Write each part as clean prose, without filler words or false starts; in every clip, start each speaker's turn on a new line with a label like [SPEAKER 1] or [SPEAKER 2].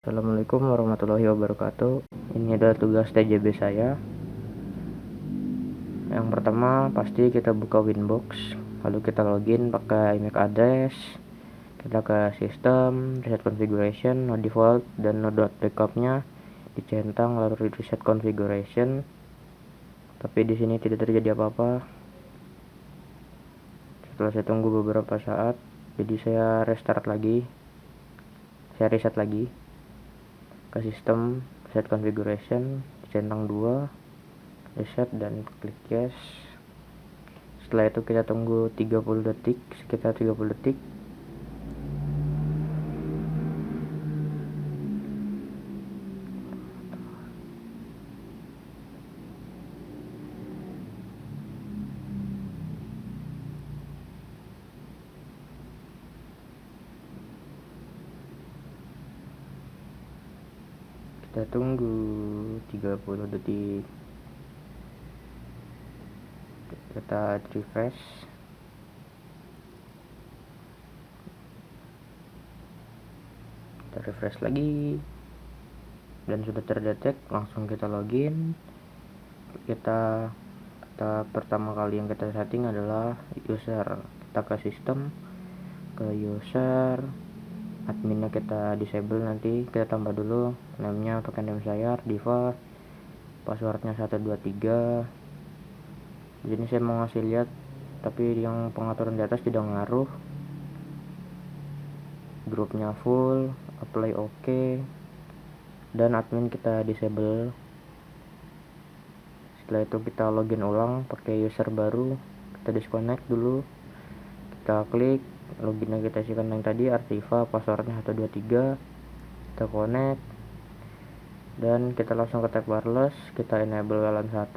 [SPEAKER 1] Assalamualaikum warahmatullahi wabarakatuh. Ini adalah tugas TJB saya. Yang pertama pasti kita buka Winbox, lalu kita login pakai MAC address. Kita ke sistem, reset configuration, no default dan no backupnya dicentang, lalu reset configuration. Tapi di sini tidak terjadi apa-apa. Setelah saya tunggu beberapa saat, jadi saya restart lagi. Saya reset lagi ke sistem, reset configuration, dicentang 2, reset dan klik yes. Setelah itu kita tunggu 30 detik, sekitar 30 detik. Kita tunggu 30 detik. Kita refresh. Kita refresh lagi. Dan sudah terdetek, langsung kita login. Kita pertama kali yang kita setting adalah user. Kita ke sistem, ke user, adminnya kita disable, nanti kita tambah dulu namanya pakai name saya Diva, passwordnya 123. Jadi saya mau ngasih lihat, tapi yang pengaturan di atas tidak ngaruh. Grupnya full, apply OK, dan admin kita disable. Setelah itu kita login ulang pakai user baru. Kita disconnect dulu, kita klik loginnya, kita isikan yang tadi Artiva, passwordnya 123. Kita connect dan kita langsung ke tab wireless. Kita enable WLAN 1,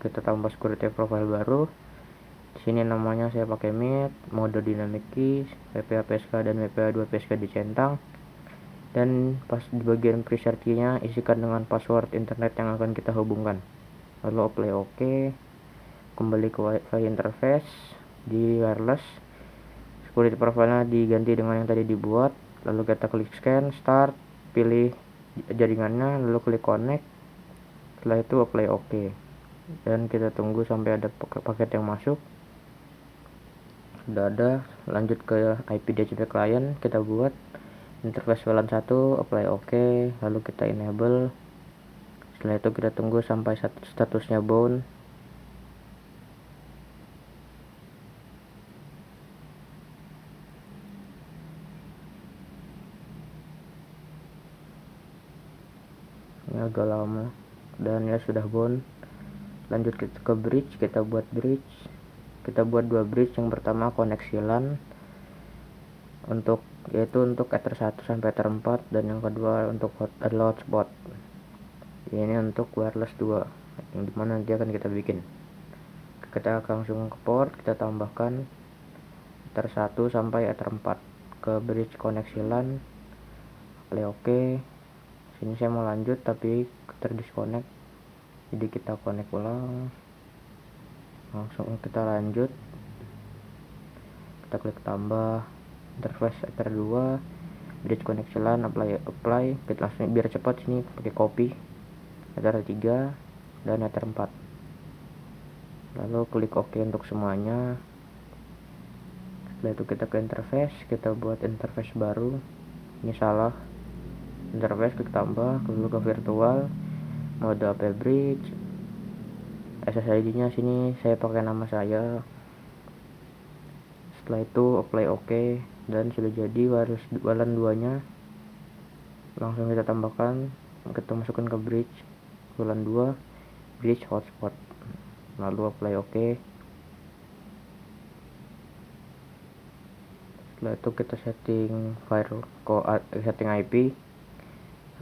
[SPEAKER 1] kita tambah security profile baru. Di sini namanya saya pakai Meet, mode dynamic keys, WPA PSK dan WPA 2 PSK dicentang. Dan pas di bagian preset key-nya isikan dengan password internet yang akan kita hubungkan. Lalu apply OK. Kembali ke Wi-Fi interface di wireless. Security profile-nya diganti dengan yang tadi dibuat. Lalu kita klik scan, start, pilih jaringannya, lalu klik connect. Setelah itu apply OK. Dan kita tunggu sampai ada paket yang masuk. Sudah ada, lanjut ke IP DHCP client, kita buat interface WLAN 1, apply OK, lalu kita enable. Setelah itu kita tunggu sampai statusnya bound. Ini agak lama dan ya sudah bound. Lanjut kita ke bridge, kita buat bridge. Kita buat 2 bridge. Yang pertama koneksi LAN yaitu untuk Ether 1 sampai Ether 4, dan yang kedua untuk adalah hotspot. Ini untuk wireless 2 yang dimana nanti akan kita bikin. Kita langsung ke port, kita tambahkan Ether 1 sampai Ether 4 ke bridge koneksi LAN, play OK. Sini saya mau lanjut tapi terdisconnect, jadi kita connect ulang. Langsung kita lanjut, kita klik tambah interface Ether 2, bridge connection LAN, apply. Kita langsung biar cepat sini pakai copy Ether 3 dan Ether 4, lalu klik OK untuk semuanya. Setelah itu kita ke interface, kita buat interface baru. Ini salah interface, klik tambah, lalu ke virtual, mode AP bridge, SSID nya sini saya pakai nama saya. Setelah itu apply OK dan sudah jadi WLAN 2 nya. Langsung kita tambahkan, kita masukkan ke bridge WLAN 2, bridge hotspot, lalu apply OK. Setelah itu kita setting setting IP,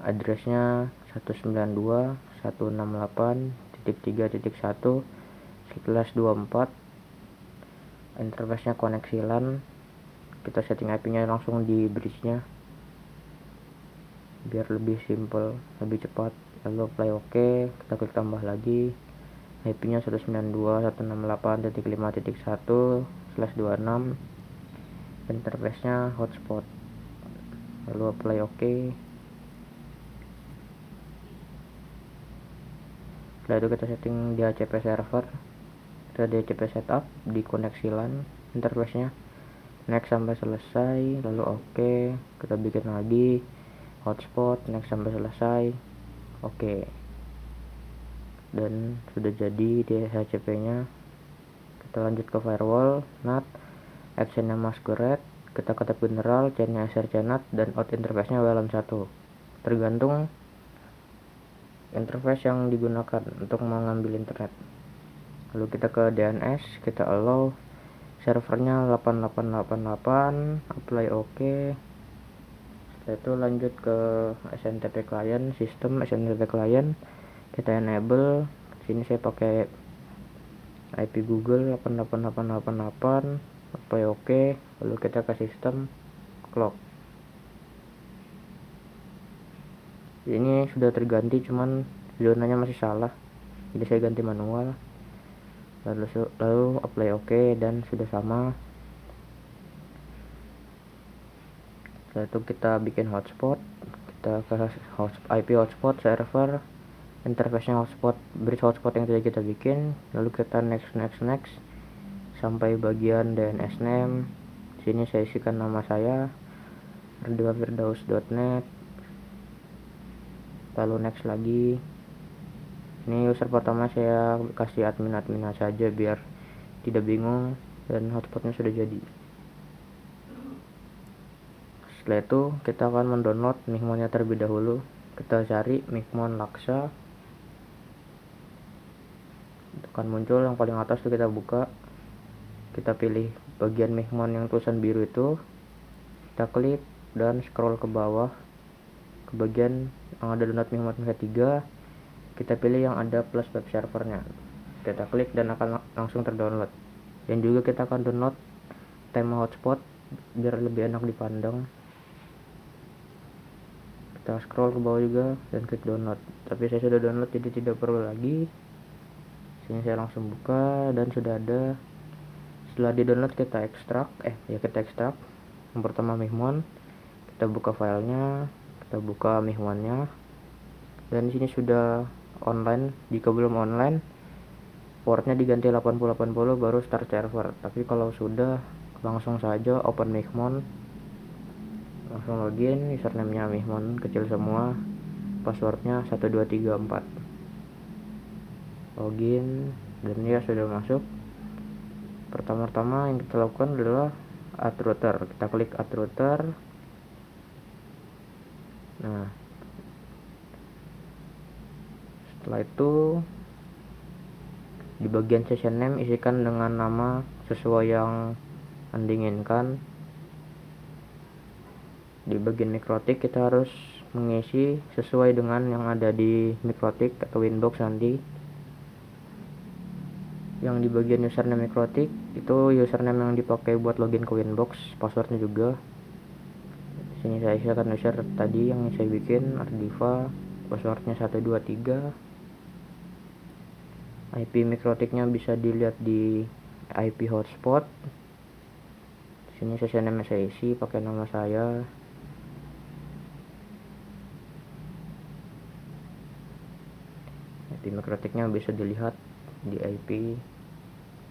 [SPEAKER 1] addressnya 192.168.3.1/24. Interface-nya koneksi LAN. Kita setting IP-nya langsung di bridge-nya biar lebih simple, lebih cepat. Lalu apply OK, kita klik tambah lagi. IP-nya 192.168.5.1/26. Interface-nya hotspot, lalu apply OK. Setelah itu kita setting di HCP server, kita di HCP setup, di koneksi LAN interface-nya, next sampai selesai, lalu oke, kita bikin lagi hotspot, next sampai selesai, oke, dan sudah jadi di HCP-nya. Kita lanjut ke firewall, NAT, actionnya masquerade, kita ketik general, chainnya srcnat, dan out interface-nya WLAN 1, tergantung interface yang digunakan untuk mengambil internet. Lalu kita ke DNS, kita allow servernya 8888, apply oke. Setelah itu lanjut ke SNTP client, sistem SNTP client, kita enable. Sini saya pakai IP Google 88888, apply oke. Lalu kita ke sistem clock. Ini sudah terganti, cuman zonanya masih salah, jadi saya ganti manual. Lalu apply oke, dan sudah sama. Setelah itu kita bikin hotspot, kita ke IP hotspot server, interface-nya hotspot, bridge hotspot yang tadi kita bikin. Lalu kita next sampai bagian DNS name. Sini saya isikan nama saya, ardifafirdaus.net. Lalu next lagi. Ini user pertama saya kasih admin saja biar tidak bingung, dan hotspotnya sudah jadi. Setelah itu kita akan mendownload Mihmonnya terlebih dahulu. Kita cari Mihmon Laksa, akan muncul yang paling atas, itu kita buka, kita pilih bagian Mihmon yang tulisan biru itu, kita klik dan scroll ke bawah ke bagian yang ada download Mihmon V3, kita pilih yang ada plus web servernya, kita klik dan akan langsung terdownload. Dan juga kita akan download tema hotspot biar lebih enak dipandang. Kita scroll ke bawah juga dan klik download, tapi saya sudah download jadi tidak perlu lagi. Sini saya langsung buka dan sudah ada. Setelah di download kita ekstrak, kita ekstrak yang pertama Mihmon, kita buka filenya, kita buka Mihmonnya, dan di sini sudah online. Jika belum online, portnya diganti 8080 baru start server. Tapi kalau sudah, langsung saja open Mihmon, langsung login, username-nya Mihmon kecil semua, passwordnya 1234, login, dan ya sudah masuk. Pertama-tama yang kita lakukan adalah add router. Kita klik add router. Nah, setelah itu di bagian session name isikan dengan nama sesuai yang Anda inginkan. Di bagian mikrotik kita harus mengisi sesuai dengan yang ada di mikrotik atau winbox nanti. Yang di bagian username mikrotik itu username yang dipakai buat login ke winbox, passwordnya juga. Sini saya isikan user tadi yang saya bikin, Ardifa, passwordnya 123. IP mikrotiknya bisa dilihat di IP hotspot. Sini session name saya isi pakai nama saya. IP mikrotiknya bisa dilihat di IP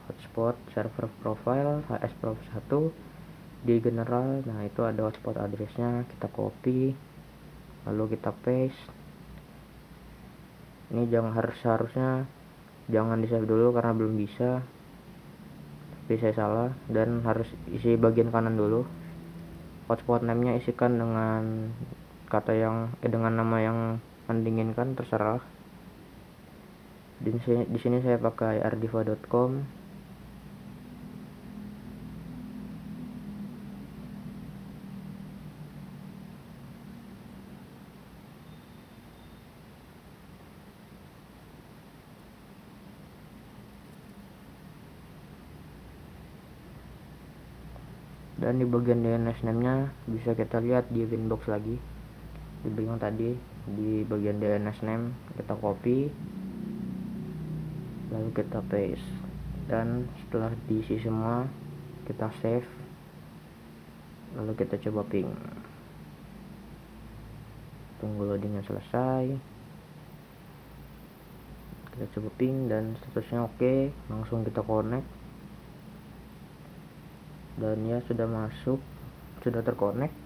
[SPEAKER 1] hotspot server profile hsprof1 di general. Nah, itu ada hotspot addressnya, kita copy lalu kita paste. Ini harusnya jangan di save dulu karena belum bisa, tapi saya salah, dan harus isi bagian kanan dulu. Hotspot name nya isikan dengan kata yang dengan nama yang Anda inginkan, terserah. Di sini saya pakai ardifa.com. Dan di bagian DNS name-nya bisa kita lihat di winbox lagi, di bagian tadi, di bagian DNS name kita copy lalu kita paste, dan setelah diisi semua kita save lalu kita coba ping, tunggu loadingnya selesai. kita coba ping dan statusnya oke, langsung kita connect dan ya sudah masuk, sudah terconnect.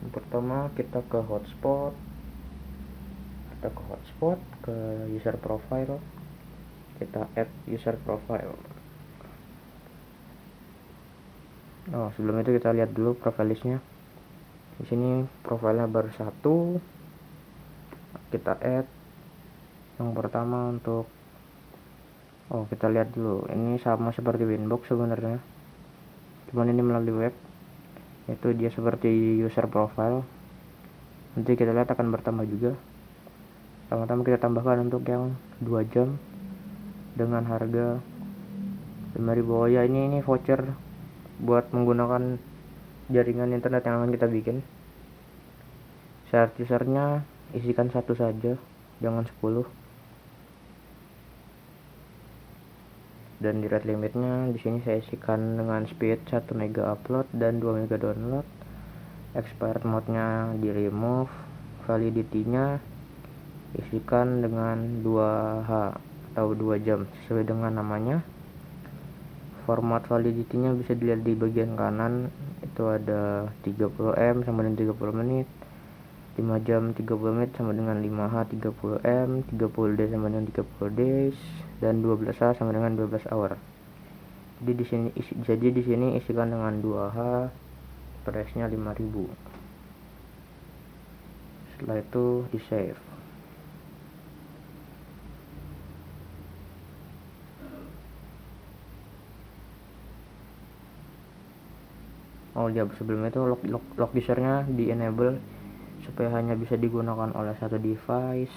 [SPEAKER 1] Yang pertama kita ke hotspot, ke user profile, kita add user profile. Sebelum itu kita lihat dulu profile listnya. Di sini profilnya baru satu, kita add. Yang pertama untuk kita lihat dulu, ini sama seperti Winbox sebenarnya, cuman ini melalui web, yaitu dia seperti user profile. Nanti kita lihat akan bertambah juga. Pertama-tama kita tambahkan untuk yang 2 jam dengan harga 5.000. Ya ini voucher buat menggunakan jaringan internet yang akan kita bikin. Syarat usernya isikan 1 saja, jangan 10. Dan di rate limitnya di sini saya isikan dengan speed 1 mega upload dan 2 mega download. Expired mode-nya di remove. Validity-nya isikan dengan 2H atau 2 jam sesuai dengan namanya. Format validity-nya bisa dilihat di bagian kanan, itu ada 30M sama dengan 30 menit, 5 jam 30 menit sama dengan 5H 30M, 30 day sama dengan 30 days, dan 12H sama dengan 12 hour. Jadi di sini isikan dengan 2H, price-nya 5.000. Setelah itu di save. Sebelum itu lock usernya di enable supaya hanya bisa digunakan oleh satu device.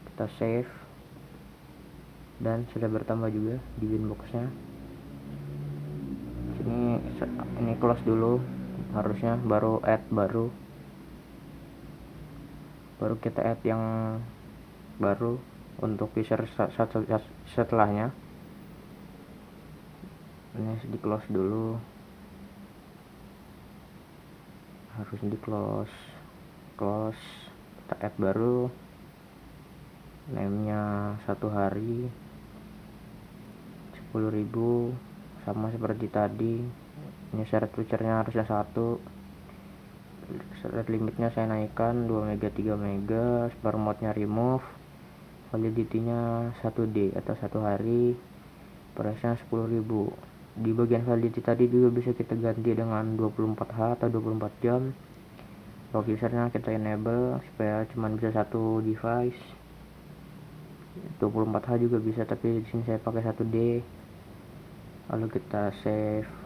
[SPEAKER 1] Kita save dan sudah bertambah juga di Winbox-nya. Ini close dulu harusnya, baru add baru kita add yang baru untuk user setelahnya. Ini di close dulu, harus di close. Kita add baru, name-nya 1 hari 10.000 sama seperti tadi. Ini syarat feature-nya harusnya 1. Rate limitnya saya naikkan 2 mega 3 mega. Spare mode-nya remove. Validity-nya 1D atau 1 hari, price-nya 10.000. Di bagian validity tadi juga bisa kita ganti dengan 24H atau 24 jam. Lock usernya kita enable supaya cuma bisa satu device. 24H juga bisa, tapi di sini saya pakai 1D. Lalu kita save.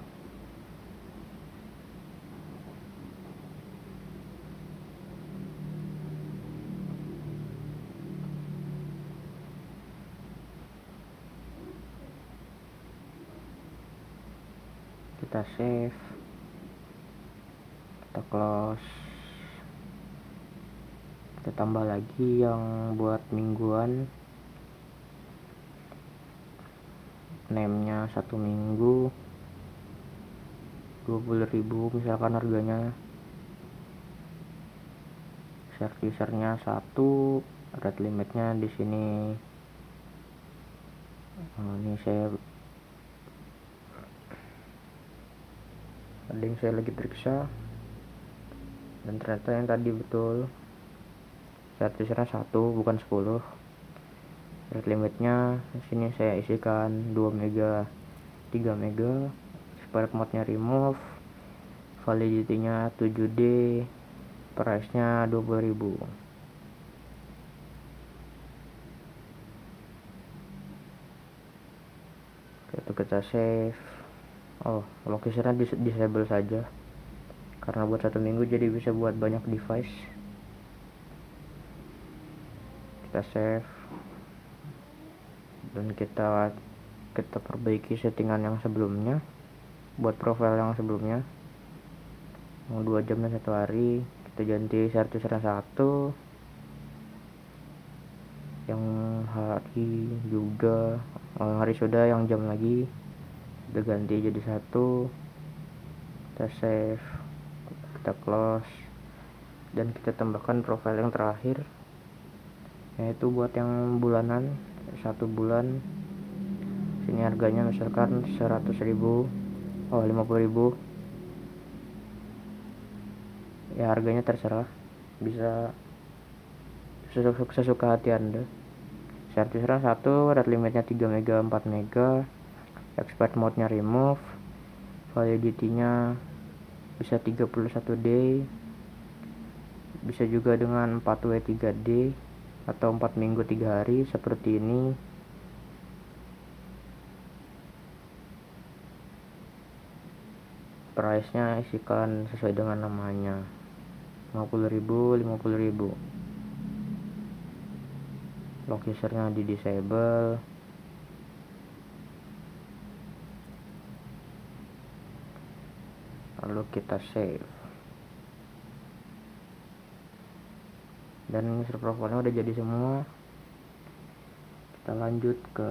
[SPEAKER 1] Kita save, kita close, kita tambah lagi yang buat mingguan, name-nya 1 minggu 20.000 misalkan harganya. Share usernya 1, rate limitnya di sini. Saya lagi periksa dan ternyata yang tadi betul, share usernya 1 bukan 10. Rate limitnya di sini saya isikan 2 mega 3 mega. Expired mode-nya remove. Validity-nya 7D, price-nya 20.000. Itu kita save. Location-nya disable saja karena buat 1 minggu, jadi bisa buat banyak device. Kita save dan kita perbaiki settingan yang sebelumnya. Buat profile yang sebelumnya mau 2 jam dan 1 hari, kita ganti share usernya 1. Yang hari juga, yang hari sudah, yang jam lagi kita ganti jadi 1. Kita save, kita close dan kita tambahkan profil yang terakhir, yaitu buat yang bulanan 1 bulan. Sini harganya misalkan 100.000, 50.000 ya, harganya terserah, bisa sesuka hati Anda. Terserah. 1 rate limitnya 3 mega, 4 mega, expert mode nya remove, validity nya bisa 31 day, bisa juga dengan 4W 3D atau 4 minggu 3 hari seperti ini. Price nya isikan sesuai dengan namanya, 50.000, 50.000. Lock usernya di disable, lalu kita save, dan user profile-nya udah jadi semua. Kita lanjut ke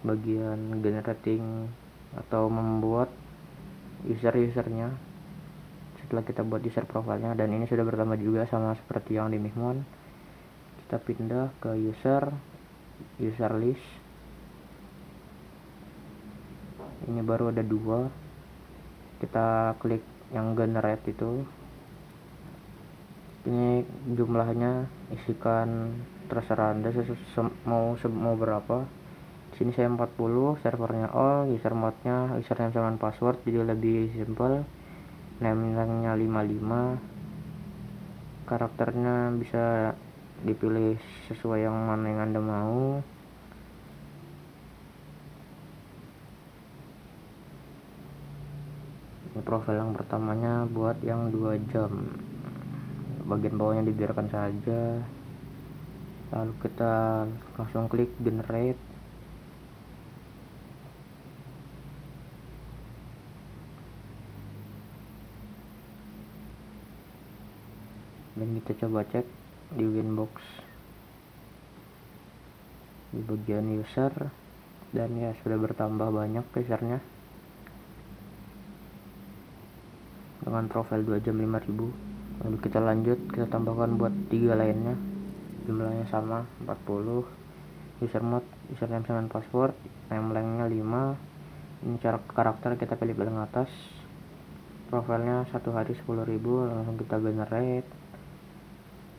[SPEAKER 1] bagian generating atau membuat user-usernya. Setelah kita buat user profile-nya, dan ini sudah bertambah juga sama seperti yang di Mihmon, kita pindah ke user list. Ini baru ada 2, kita klik yang generate itu. Ini jumlahnya isikan terserah Anda mau berapa. Sini saya 40, servernya all, user mode-nya username sama password, jadi lebih simple. Name-nya 55, karakternya bisa dipilih sesuai yang mana yang Anda mau. Ini profil yang pertamanya buat yang 2 jam, bagian bawahnya dibiarkan saja. Lalu kita langsung klik generate, dan kita coba cek di Winbox di bagian user, dan ya sudah bertambah banyak usernya dengan profil 2 jam 5.000. Lalu kita lanjut, kita tambahkan buat 3 lainnya, jumlahnya sama 40. User mode username sama password, name length-nya 5. Ini cara karakter kita pilih paling atas, profilnya 1 hari 10.000. Langsung kita generate,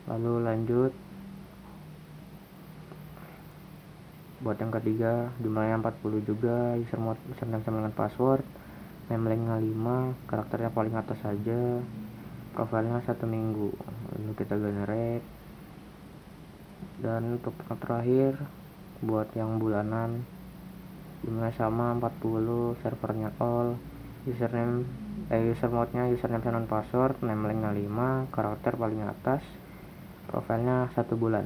[SPEAKER 1] lalu lanjut buat yang ketiga, jumlahnya 40 juga, user mode username sama dengan password, name length-nya 5, karakternya paling atas saja, profilnya 1 minggu. Lalu kita generate, dan untuk yang terakhir buat yang bulanan, jumlahnya sama 40, servernya all, user mode-nya username sama password, name length-nya 5, karakter paling atas, profilnya 1 bulan.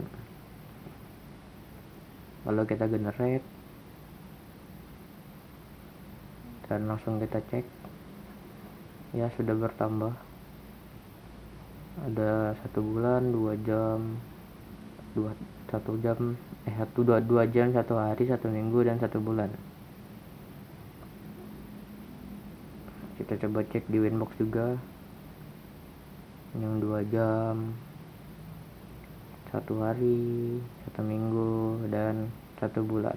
[SPEAKER 1] Lalu kita generate, dan langsung kita cek, ya sudah bertambah, ada 1 bulan, 2 jam, 1 jam, 2 jam, 1 hari, 1 minggu, dan 1 bulan. Kita coba cek di Winbox juga, yang 2 jam, 1 hari, 1 minggu, dan 1 bulan.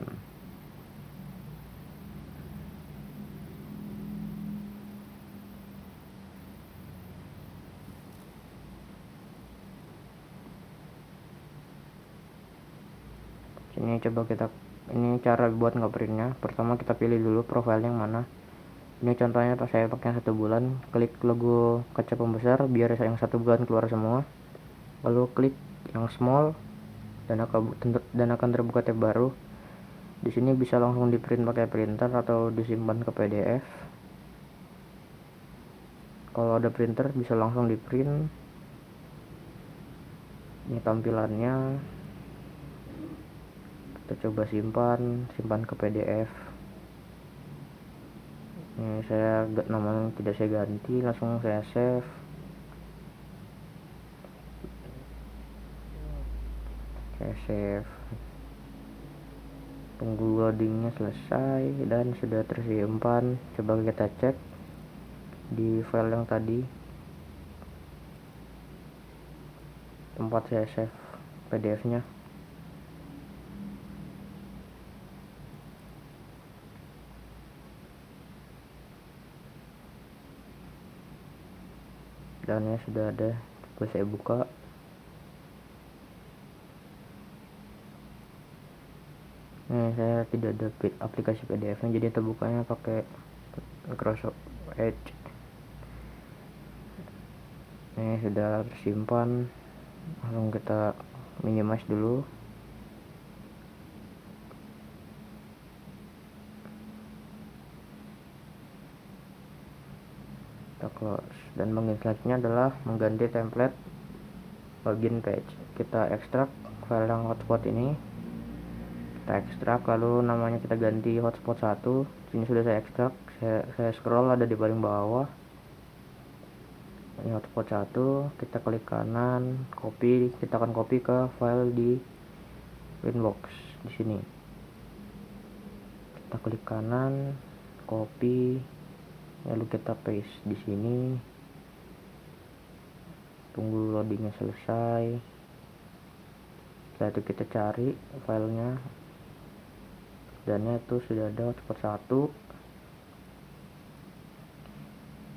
[SPEAKER 1] Ini coba ini cara buat ngeprintnya. Pertama kita pilih dulu profil yang mana. Ini contohnya pas saya pakai 1 bulan, klik logo kaca pembesar biar yang 1 bulan keluar semua, lalu klik yang small, dan akan terbuka tab baru. Di sini bisa langsung di print pakai printer atau disimpan ke PDF. Kalau ada printer bisa langsung di print. Ini tampilannya, kita coba simpan ke PDF. Ini saya namanya tidak saya ganti, langsung saya save. Tunggu loadingnya selesai dan sudah tersimpan. Coba kita cek di file yang tadi. tempat saya save PDF nya. Dan ya sudah ada, coba saya buka. Saya tidak ada aplikasi PDF nya, jadi terbukanya pakai Microsoft Edge. Ini sudah tersimpan, langsung kita minimize dulu. Kita close, dan bagian selanjutnya adalah mengganti template login page. Kita ekstrak file yang hotspot ini, kita ekstrak, lalu namanya kita ganti hotspot 1. Sini sudah saya ekstrak, saya scroll, ada di paling bawah. Ini hotspot 1, kita klik kanan, copy, kita akan copy ke file di Winbox di sini. Kita klik kanan, copy, lalu kita paste di sini. Tunggu loadingnya selesai. Setelah itu kita cari filenya, dan itu sudah ada hotspot 1.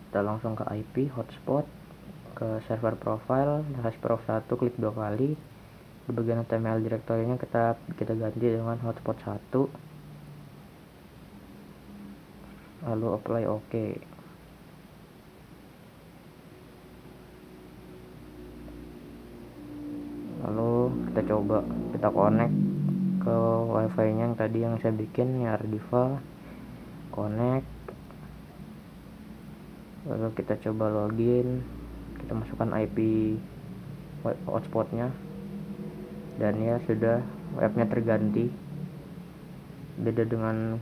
[SPEAKER 1] Kita langsung ke IP hotspot, ke server profile, hashprof 1, klik 2 kali. Di bagian HTML directory-nya kita ganti dengan hotspot 1, lalu apply OK. Lalu kita coba, kita connect ke wifi nya yang tadi yang saya bikin ya, Ardiva. Connect, lalu kita coba login, kita masukkan IP hotspotnya, dan ya sudah, webnya terganti, beda dengan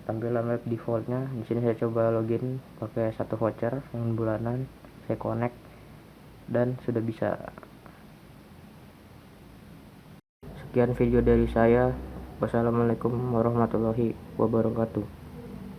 [SPEAKER 1] tampilan web defaultnya. Di sini saya coba login pakai 1 voucher yang bulanan, saya connect, dan sudah bisa. Sekian video dari saya. Wassalamualaikum warahmatullahi wabarakatuh.